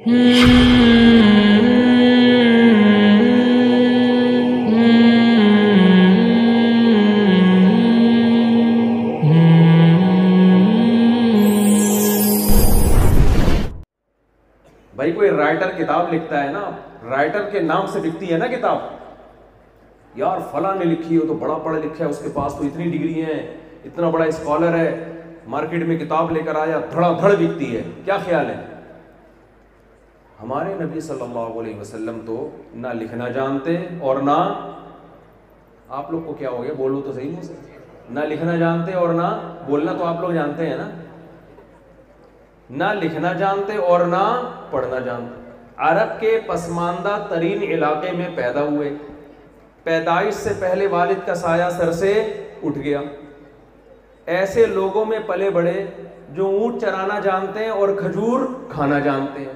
بھائی کوئی رائٹر کتاب لکھتا ہے نا، رائٹر کے نام سے لکھتی ہے نا کتاب، یار فلاں نے لکھی ہو تو بڑا پڑھا لکھا ہے، اس کے پاس تو اتنی ڈگری ہیں، اتنا بڑا اسکالر ہے، مارکیٹ میں کتاب لے کر آیا، دھڑا دھڑ بکتی ہے. کیا خیال ہے؟ ہمارے نبی صلی اللہ علیہ وسلم تو نہ لکھنا جانتے اور نہ، آپ لوگ کو کیا ہو گیا، بولو تو صحیح، مجھ سے نہ لکھنا جانتے اور نہ بولنا تو آپ لوگ جانتے ہیں نا، نہ لکھنا جانتے اور نہ پڑھنا جانتے. عرب کے پسماندہ ترین علاقے میں پیدا ہوئے، پیدائش سے پہلے والد کا سایہ سر سے اٹھ گیا. ایسے لوگوں میں پلے بڑے جو اونٹ چرانا جانتے ہیں اور کھجور کھانا جانتے ہیں،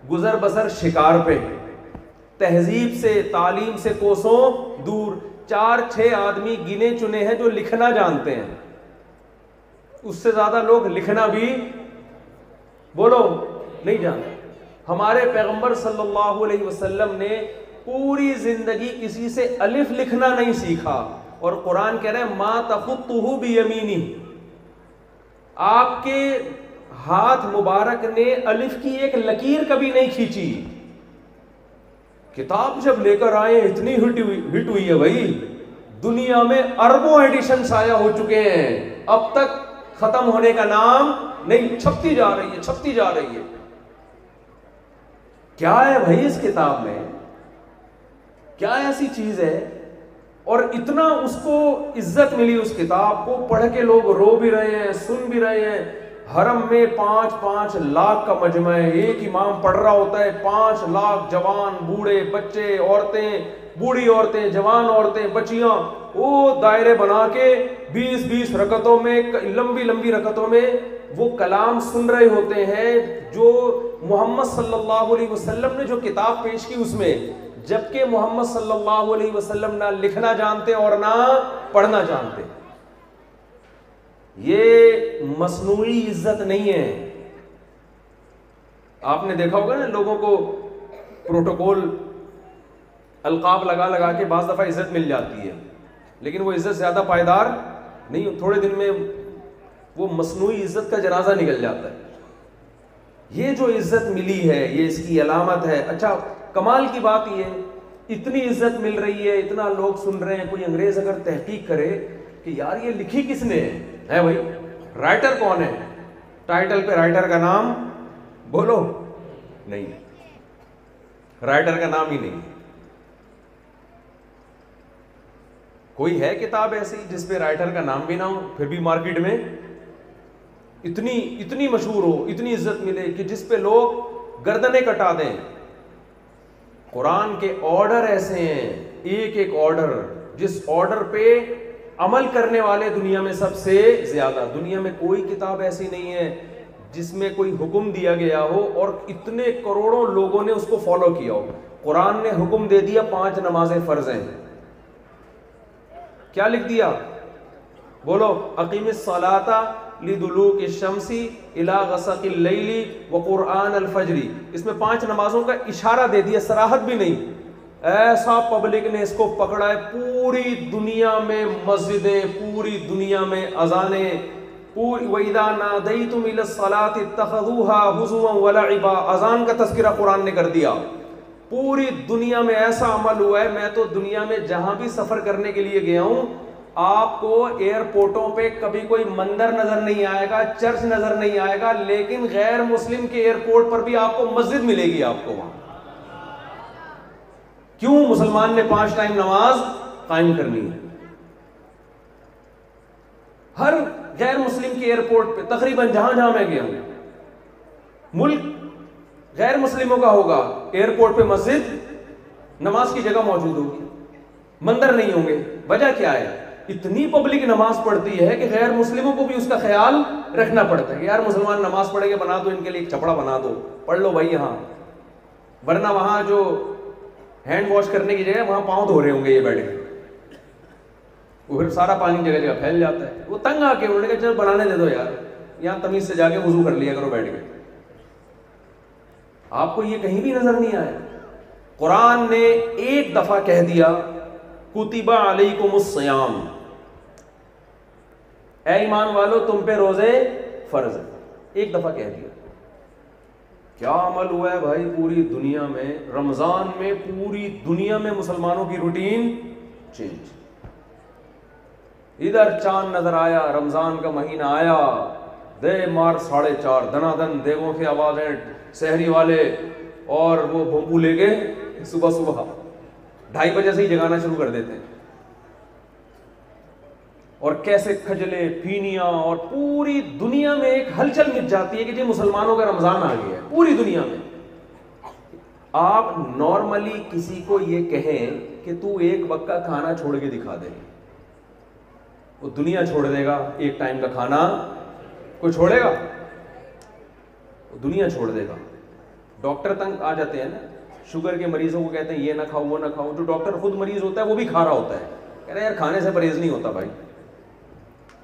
گزر بسر شکار پہ، تہذیب سے تعلیم سے کوسوں دور. 4-6 آدمی گنے چنے ہیں جو لکھنا جانتے ہیں، اس سے زیادہ لوگ لکھنا بھی بولو نہیں جانتے. ہمارے پیغمبر صلی اللہ علیہ وسلم نے پوری زندگی کسی سے الف لکھنا نہیں سیکھا، اور قرآن کہہ رہے ہیں ما تخطہ بیمینی، آپ کے ہاتھ مبارک نے الف کی ایک لکیر کبھی نہیں کھینچی. کتاب جب لے کر آئے اتنی ہٹ ہوئی ہے بھائی، دنیا میں اربوں ایڈیشن شائع ہو چکے ہیں، اب تک ختم ہونے کا نام نہیں، چھپتی جا رہی ہے، چھپتی جا رہی ہے. کیا ہے بھائی اس کتاب میں، کیا ایسی چیز ہے؟ اور اتنا اس کو عزت ملی اس کتاب کو، پڑھ کے لوگ رو بھی رہے ہیں، سن بھی رہے ہیں. حرم میں 5-5 لاکھ کا مجمع ہے، ایک امام پڑھ رہا ہوتا ہے، 5 لاکھ جوان بوڑھے بچے عورتیں، بوڑھی عورتیں جوان عورتیں بچیاں، وہ دائرے بنا کے 20-20 رکعتوں میں، لمبی لمبی رکعتوں میں وہ کلام سن رہے ہوتے ہیں جو محمد صلی اللہ علیہ وسلم نے جو کتاب پیش کی اس میں، جبکہ محمد صلی اللہ علیہ وسلم نہ لکھنا جانتے اور نہ پڑھنا جانتے. یہ مصنوعی عزت نہیں ہے. آپ نے دیکھا ہوگا نا لوگوں کو پروٹوکول القاب لگا لگا کے بعض دفعہ عزت مل جاتی ہے، لیکن وہ عزت زیادہ پائیدار نہیں، تھوڑے دن میں وہ مصنوعی عزت کا جنازہ نکل جاتا ہے. یہ جو عزت ملی ہے یہ اس کی علامت ہے. اچھا کمال کی بات یہ ہے، اتنی عزت مل رہی ہے، اتنا لوگ سن رہے ہیں، کوئی انگریز اگر تحقیق کرے کہ یار یہ لکھی کس نے ہے بھائی، رائٹر کون ہے، ٹائٹل پہ رائٹر کا نام بولو نہیں، رائٹر کا نام ہی نہیں. کوئی ہے کتاب ایسی جس پہ رائٹر کا نام بھی نہ ہو، پھر بھی مارکیٹ میں اتنی مشہور ہو، اتنی عزت ملے کہ جس پہ لوگ گردنیں کٹا دیں. قرآن کے آرڈر ایسے ہیں، ایک ایک آرڈر، جس آرڈر پہ عمل کرنے والے دنیا میں سب سے زیادہ. دنیا میں کوئی کتاب ایسی نہیں ہے جس میں کوئی حکم دیا گیا ہو اور اتنے کروڑوں لوگوں نے اس کو فالو کیا ہو. قرآن نے حکم دے دیا 5 نمازیں فرض ہیں، کیا لکھ دیا بولو، اقیم الصلاۃ لدلوک الشمس الی غسق اللیل وقرآن الفجر. اس میں 5 نمازوں کا اشارہ دے دیا، صراحت بھی نہیں. ایسا پبلک نے اس کو پکڑا ہے، پوری دنیا میں مسجدیں، پوری دنیا میں اذانیں، وَإِذَا نَادَيْتُمْ إِلَى الصَّلَاةِ اتَّخَذُوهَا هُزُوًا وَلَعِبًا. اذان کا تذکرہ قرآن نے کر دیا. پوری دنیا میں ایسا عمل ہوا ہے، میں تو دنیا میں جہاں بھی سفر کرنے کے لیے گیا ہوں، آپ کو ایئرپورٹوں پہ کبھی کوئی مندر نظر نہیں آئے گا، چرچ نظر نہیں آئے گا، لیکن غیر مسلم کے ایئرپورٹ پر بھی آپ کو مسجد ملے گی. آپ کو وہاں کیوں؟ مسلمان نے 5 ٹائم نماز قائم کرنی ہے. ہر غیر مسلم کے ایئرپورٹ پہ تقریباً جہاں جہاں میں گیا ہوں، ملک غیر مسلموں کا ہوگا، ایئرپورٹ پہ مسجد نماز کی جگہ موجود ہوگی، مندر نہیں ہوں گے. وجہ کیا ہے؟ اتنی پبلک نماز پڑھتی ہے کہ غیر مسلموں کو بھی اس کا خیال رکھنا پڑتا ہے کہ یار مسلمان نماز پڑھیں گے، بنا دو ان کے لیے ایک چپڑا بنا دو، پڑھ لو بھائی یہاں، ورنہ وہاں جو ہینڈ واش کرنے کی جگہ وہاں پاؤں دھو رہے ہوں گے یہ بیٹھ کے، وہ پھر سارا پانی جگہ جگہ پھیل جاتا ہے. وہ تنگ آ کے انہوں نے کہا چل بنانے دے دو یار، یہاں تمیز سے جا کے وضو کر لیا کرو بیٹھ کے. آپ کو یہ کہیں بھی نظر نہیں آیا؟ قرآن نے ایک دفعہ کہہ دیا کتب علیکم الصیام، اے ایمان والو تم پہ روزے فرض ہے، ایک دفعہ کہہ دیا۔ کیا عمل ہوا ہے بھائی پوری دنیا میں؟ رمضان میں پوری دنیا میں مسلمانوں کی روٹین چینج۔ ادھر چاند نظر آیا، رمضان کا مہینہ آیا، دے مار 4:30 دنا دن دیگوں کی آوازیں، سحری والے اور وہ بمبو لے کے صبح 2:30 بجے سے ہی جگانا شروع کر دیتے ہیں، اور کیسے کھجلے پھینیاں، اور پوری دنیا میں ایک ہلچل مچ جاتی ہے کہ جی مسلمانوں کا رمضان آ گیا ہے پوری دنیا میں۔ آپ نارملی کسی کو یہ کہیں کہ تو ایک وقت کا کھانا چھوڑ کے دکھا دے، وہ دنیا چھوڑ دے گا۔ ایک ٹائم کا کھانا کوئی چھوڑے گا؟ وہ دنیا چھوڑ دے گا۔ ڈاکٹر تنگ آ جاتے ہیں نا، شوگر کے مریضوں کو کہتے ہیں یہ نہ کھاؤ وہ نہ کھاؤ، جو ڈاکٹر خود مریض ہوتا ہے وہ بھی کھا رہا ہوتا ہے، کہہ رہے ہیں یار کھانے سے پرہیز نہیں ہوتا بھائی۔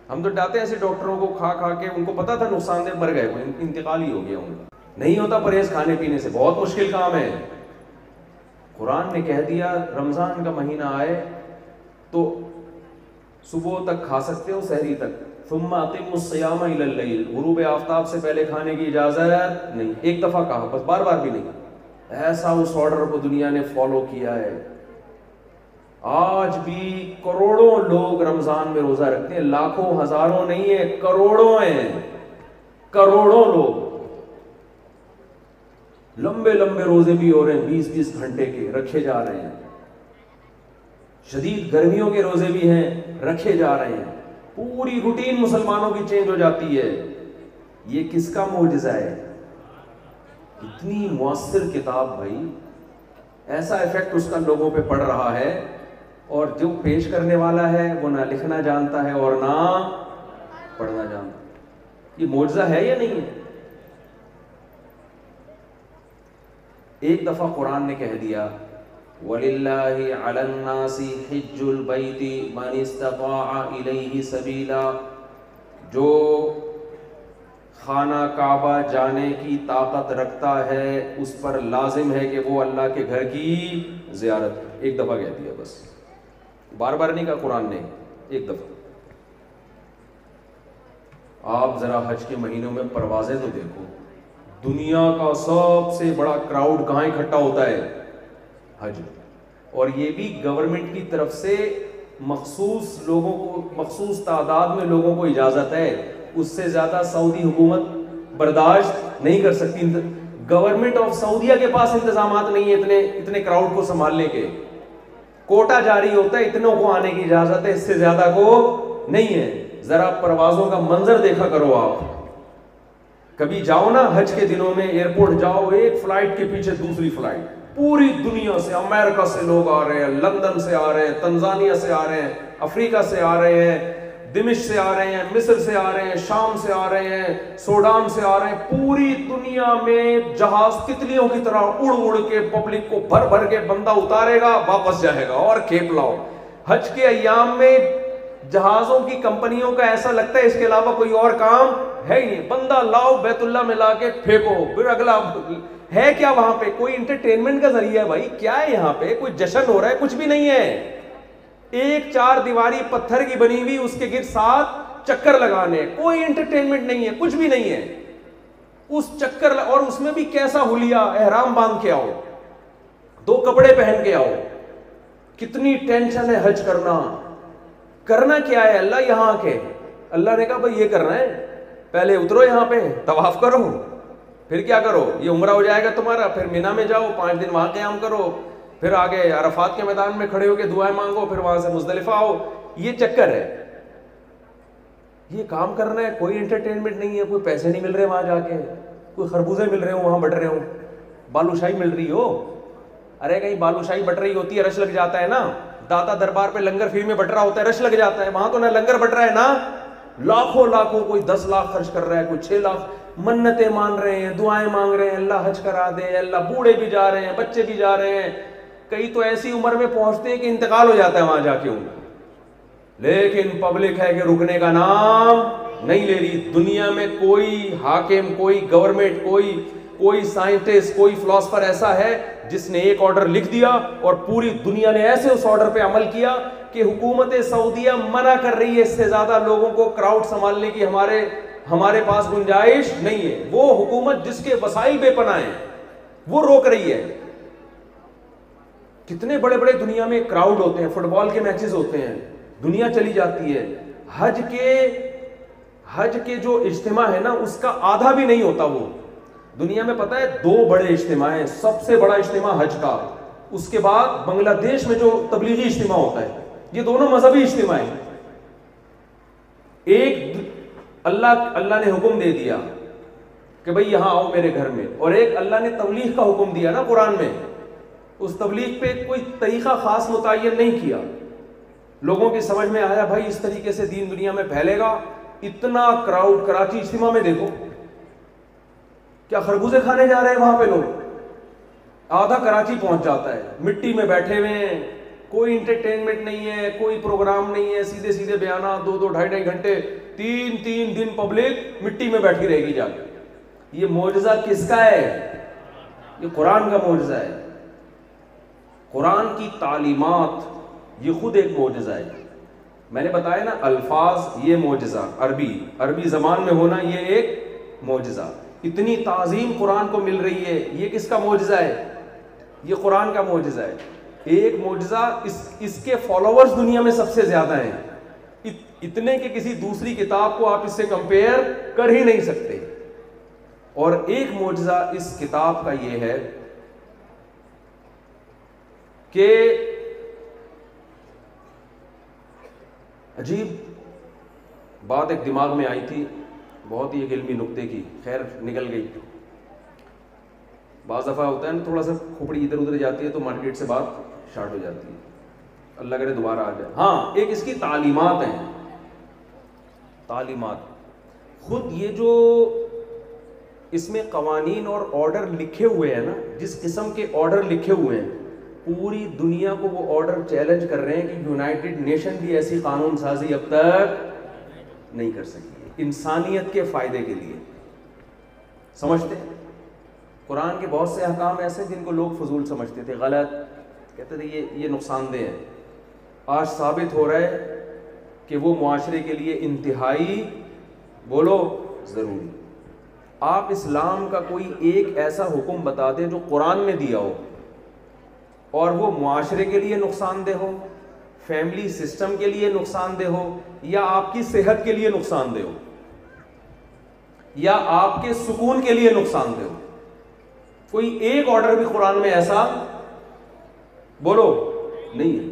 ہم تو ڈاتے ہیں ایسے ڈاکٹروں کو، کھا کھا کے ان کو پتا تھا نقصان دہ، مر گئے، وہ انتقال ہی ہو گیا ان کا۔ نہیں ہوتا پرہیز کھانے پینے سے، بہت مشکل کام ہے۔ قرآن نے کہہ دیا رمضان کا مہینہ آئے تو صبح تک کھا سکتے ہو، سحری تک، ثم اقیموا الصیام الی اللیل، غروب آفتاب سے پہلے کھانے کی اجازت نہیں۔ ایک دفعہ کہا بس، بار بار بھی نہیں۔ ایسا اس آرڈر کو دنیا نے فالو کیا ہے۔ آج بھی کروڑوں لوگ رمضان میں روزہ رکھتے ہیں، لاکھوں ہزاروں نہیں ہے، کروڑوں ہیں، کروڑوں لوگ لمبے لمبے روزے بھی ہو رہے ہیں، 20-20 گھنٹے کے رکھے جا رہے ہیں، شدید گرمیوں کے روزے بھی ہیں رکھے جا رہے ہیں، پوری روٹین مسلمانوں کی چینج ہو جاتی ہے۔ یہ کس کا معجزہ ہے؟ اتنی مؤثر کتاب بھائی، ایسا ایفیکٹ اس کا لوگوں پہ پڑ رہا ہے، اور جو پیش کرنے والا ہے وہ نہ لکھنا جانتا ہے اور نہ پڑھنا جانتا۔ یہ معجزہ ہے یا نہیں ہے؟ ایک دفعہ قرآن نے کہہ دیا وَلِلَّهِ عَلَى النَّاسِ حِجُّ الْبَيْتِ مَنِ اسْتَطَاعَ إِلَيْهِ سَبِيلًا، جو خانہ کعبہ جانے کی طاقت رکھتا ہے اس پر لازم ہے کہ وہ اللہ کے گھر کی زیارت۔ ایک دفعہ کہہ دیا بس، بار بار نہیں کہا قرآن نے، ایک دفعہ۔ آپ ذرا حج کے مہینوں میں پروازیں تو دیکھو، دنیا کا سب سے بڑا کراؤڈ کہاں اکٹھا ہوتا ہے؟ حج۔ اور یہ بھی گورنمنٹ کی طرف سے مخصوص لوگوں کو، مخصوص تعداد میں لوگوں کو اجازت ہے، اس سے زیادہ سعودی حکومت برداشت نہیں کر سکتی۔ گورنمنٹ آف سعودیہ کے پاس انتظامات نہیں ہے اتنے کراؤڈ کو سنبھالنے کے، کوٹا جاری ہوتا ہے، اتنوں کو آنے کی اجازت ہے، اس سے زیادہ کو نہیں ہے۔ ذرا پروازوں کا منظر دیکھا کرو آپ، کبھی جاؤ نا حج کے دنوں میں ایئرپورٹ جاؤ، ایک فلائٹ کے پیچھے دوسری فلائٹ، پوری دنیا سے، امریکہ سے لوگ آ رہے ہیں، لندن سے آ رہے ہیں، تنزانیہ سے آ رہے ہیں، افریقہ سے آ رہے ہیں، دمشق سے آ رہے ہیں، مصر سے آ رہے ہیں، شام سے آ رہے ہیں، سوڈان سے آ رہے ہیں، پوری دنیا میں جہاز تتلیوں کی طرح اڑ اڑ کے پبلک کو بھر بھر کے بندہ اتارے گا، واپس جائے گا اور کھیپ لاؤ۔ حج کے ایام میں جہازوں کی کمپنیوں کا ایسا لگتا ہے اس کے علاوہ کوئی اور کام ہے ہی نہیں، بندہ لاؤ بیت اللہ میں لا کے پھینکو، پھر اگلا ہے کیا وہاں پہ؟ کوئی انٹرٹینمنٹ کا ذریعہ ہے بھائی؟ کیا ہے یہاں پہ؟ کوئی جشن ہو رہا ہے؟ کچھ بھی نہیں ہے۔ ایک 4 دیواری پتھر کی بنی ہوئی، اس کے گرد 7 چکر لگانے، کوئی انٹرٹینمنٹ نہیں ہے، کچھ بھی نہیں ہے۔ اس چکر، اور اس میں بھی کیسا حلیہ، احرام باندھ کے آؤ، 2 کپڑے پہن کے آؤ، کتنی ٹینشن ہے حج کرنا کیا ہے؟ اللہ یہاں کے اللہ نے کہا بھائی یہ کرنا ہے، پہلے اترو یہاں پہ، طواف کرو، پھر کیا کرو، یہ عمرہ ہو جائے گا تمہارا، پھر مینا میں جاؤ 5 دن وہاں قیام کرو، پھر آگے عرفات کے میدان میں کھڑے ہو کے دعائیں مانگو، پھر وہاں سے مزدلفہ آؤ۔ یہ چکر ہے، یہ کام کرنا ہے، کوئی انٹرٹینمنٹ نہیں ہے، کوئی پیسے نہیں مل رہے وہاں جا کے، کوئی خربوزے مل رہے ہوں وہاں بٹ رہے ہوں، بالوشاہی مل رہی ہو۔ ارے کہیں بالوشاہی بٹ رہی ہوتی ہے رش لگ جاتا ہے نا، داتا دربار پہ لنگر فری میں بٹ رہا ہوتا ہے، رش لگ جاتا ہے، وہاں تو نہ لنگر بٹ رہا ہے نا لاکھوں، کوئی 10 لاکھ خرچ کر رہا ہے، کوئی 6 لاکھ، منتیں مان رہے ہیں، دعائیں مانگ رہے ہیں، اللہ حج کرا دے، اللہ، بوڑھے بھی جا رہے ہیں، بچے بھی جا رہے ہیں، کئی تو ایسی عمر میں پہنچتے ہیں کہ انتقال ہو جاتا ہے وہاں جا کے ان کا، لیکن پبلک ہے کہ رکنے کا نام نہیں لے رہی۔ دنیا میں کوئی حاکم، کوئی گورنمنٹ، کوئی سائنٹسٹ کوئی فلاسفر ایسا ہے جس نے ایک آرڈر لکھ دیا اور پوری دنیا نے ایسے اس آرڈر پہ عمل کیا کہ حکومت سعودیہ منع کر رہی ہے اس سے زیادہ لوگوں کو کراؤڈ سنبھالنے کی ہمارے پاس گنجائش نہیں ہے. وہ حکومت جس کے وسائل بے پناہ ہیں وہ روک رہی ہے. کتنے بڑے بڑے دنیا میں کراؤڈ ہوتے ہیں, فٹ بال کے میچز ہوتے ہیں, دنیا چلی جاتی ہے. حج کے جو اجتماع ہے نا اس کا آدھا بھی نہیں ہوتا. وہ دنیا میں پتہ ہے 2 بڑے اجتماع ہیں, سب سے بڑا اجتماع حج کا, اس کے بعد بنگلہ دیش میں جو تبلیغی اجتماع ہوتا ہے. یہ دونوں مذہبی اجتماع ہیں. ایک اللہ نے حکم دے دیا کہ بھئی یہاں آؤ میرے گھر میں, اور ایک اللہ نے تبلیغ کا حکم دیا نا قرآن میں. اس تبلیغ پہ کوئی طریقہ خاص متعین نہیں کیا. لوگوں کی سمجھ میں آیا بھائی اس طریقے سے دین دنیا میں پھیلے گا. اتنا کراؤڈ, کراچی اجتماع میں دیکھو کیا خربوزے کھانے جا رہے ہیں وہاں پہ لوگ. آدھا کراچی پہنچ جاتا ہے, مٹی میں بیٹھے ہوئے ہیں, کوئی انٹرٹینمنٹ نہیں ہے, کوئی پروگرام نہیں ہے, سیدھے سیدھے بیانات, 2 2.5 گھنٹے, 3 دن پبلک مٹی میں بیٹھی رہے گی جا کے. یہ معجزہ کس کا ہے؟ یہ قرآن کا معجزہ ہے. قرآن کی تعلیمات یہ خود ایک معجزہ ہے. میں نے بتایا نا الفاظ یہ معجزہ, عربی زبان میں ہونا یہ ایک معجزہ. اتنی تعظیم قرآن کو مل رہی ہے, یہ کس کا معجزہ ہے؟ یہ قرآن کا معجزہ ہے. ایک معجزہ, اس کے فالوورز دنیا میں سب سے زیادہ ہیں, اتنے کہ کسی دوسری کتاب کو آپ اس سے کمپیئر کر ہی نہیں سکتے. اور ایک معجزہ اس کتاب کا یہ ہے کہ عجیب بات ایک دماغ میں آئی تھی, بہت ہی ایک علمی نکتے کی, خیر نکل گئی. بعض دفعہ ہوتا ہے نا تھوڑا سا کھوپڑی ادھر ادھر جاتی ہے تو مارکیٹ سے بات شارٹ ہو جاتی ہے, اللہ کرے دوبارہ آ جائے. ہاں, ایک اس کی تعلیمات ہیں. تعلیمات خود یہ جو اس میں قوانین اور آرڈر لکھے ہوئے ہیں نا, جس قسم کے آرڈر لکھے ہوئے ہیں, پوری دنیا کو وہ آرڈر چیلنج کر رہے ہیں کہ یونائٹڈ نیشن بھی ایسی قانون سازی اب تک نہیں کر سکی ہے انسانیت کے فائدے کے لیے. سمجھتے ہیں قرآن کے بہت سے احکام ایسے جن کو لوگ فضول سمجھتے تھے, غلط کہتے تھے یہ نقصان دہ ہے. آج ثابت ہو رہا ہے کہ وہ معاشرے کے لیے انتہائی بولو ضروری. آپ اسلام کا کوئی ایک ایسا حکم بتا دیں جو قرآن میں دیا ہو اور وہ معاشرے کے لیے نقصان دہ ہو, فیملی سسٹم کے لیے نقصان دہ ہو, یا آپ کی صحت کے لیے نقصان دہ ہو, یا آپ کے سکون کے لیے نقصان دہ ہو. کوئی ایک آرڈر بھی قرآن میں ایسا بولو نہیں ہے.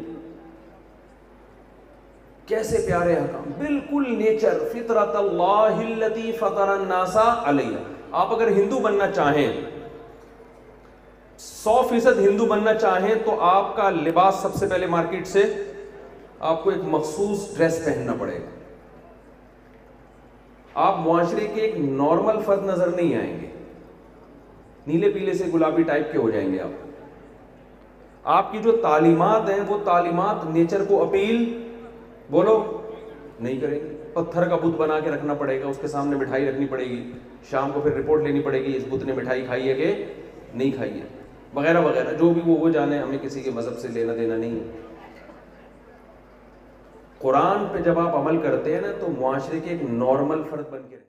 کیسے پیارے حکام, بالکل نیچر, فطرت اللہ التی فطر الناس علیہ. آپ اگر ہندو بننا چاہیں, 100% ہندو بننا چاہیں, تو آپ کا لباس سب سے پہلے مارکیٹ سے آپ کو ایک مخصوص ڈریس پہننا پڑے گا. آپ معاشرے کے ایک نارمل فرد نظر نہیں آئیں گے, نیلے پیلے سے گلابی ٹائپ کے ہو جائیں گے آپ. آپ کی جو تعلیمات ہیں وہ تعلیمات نیچر کو اپیل بولو نہیں کریں گے. پتھر کا بت بنا کے رکھنا پڑے گا, اس کے سامنے مٹھائی رکھنی پڑے گی, شام کو پھر رپورٹ لینی پڑے گی اس بت نے مٹھائی کھائی ہے کہ نہیں کھائی ہے, وغیرہ وغیرہ. جو بھی وہ جانے, ہمیں کسی کے مذہب سے لینا دینا نہیں ہے. قرآن پہ جب آپ عمل کرتے ہیں نا تو معاشرے کے ایک نارمل فرد بن کے